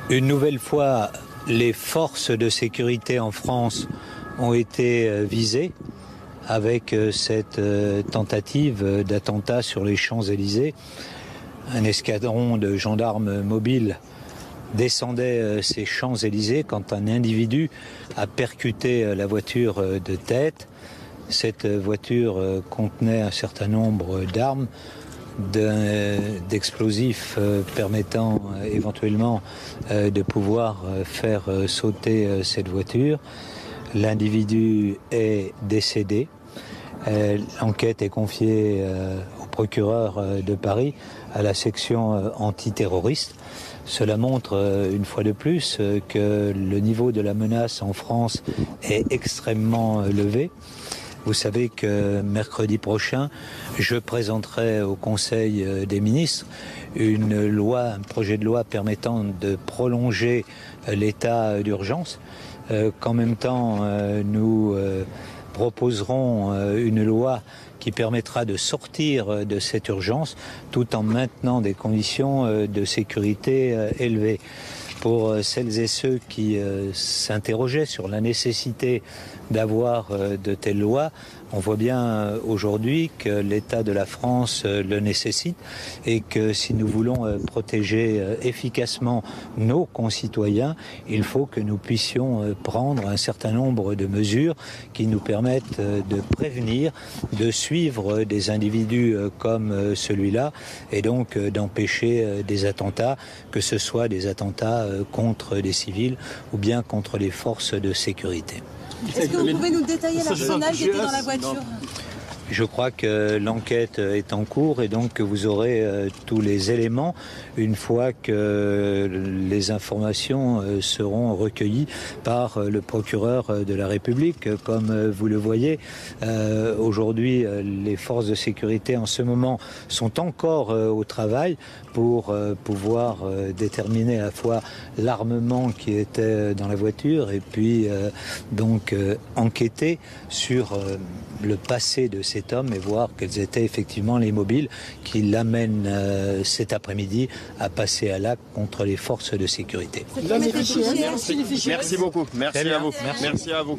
Une nouvelle fois, les forces de sécurité en France ont été visées avec cette tentative d'attentat sur les Champs-Élysées. Un escadron de gendarmes mobiles descendait ces Champs-Élysées quand un individu a percuté la voiture de tête. Cette voiture contenait un certain nombre d'armes, d'explosifs permettant éventuellement de pouvoir faire sauter cette voiture. L'individu est décédé. L'enquête est confiée au procureur de Paris, à la section antiterroriste. Cela montre une fois de plus que le niveau de la menace en France est extrêmement élevé. Vous savez que mercredi prochain, je présenterai au Conseil des ministres un projet de loi permettant de prolonger l'état d'urgence. Qu'en même temps, nous proposerons une loi qui permettra de sortir de cette urgence tout en maintenant des conditions de sécurité élevées. Pour celles et ceux qui s'interrogeaient sur la nécessité d'avoir de telles lois, on voit bien aujourd'hui que l'État de la France le nécessite et que si nous voulons protéger efficacement nos concitoyens, il faut que nous puissions prendre un certain nombre de mesures qui nous permettent de prévenir, de suivre des individus comme celui-là et donc d'empêcher des attentats, que ce soit des attentats contre des civils ou bien contre les forces de sécurité. Est-ce que vous pouvez nous détailler l'arsenal qui était dans la voiture ? Je crois que l'enquête est en cours et donc que vous aurez tous les éléments une fois que les informations seront recueillies par le procureur de la République. Comme vous le voyez, aujourd'hui, les forces de sécurité en ce moment sont encore au travail pour pouvoir déterminer à la fois l'armement qui était dans la voiture et puis donc enquêter sur le passé de cet homme et voir quels étaient effectivement les mobiles qui l'amènent cet après-midi à passer à l'acte contre les forces de sécurité. Merci beaucoup. Merci à vous. Merci à vous.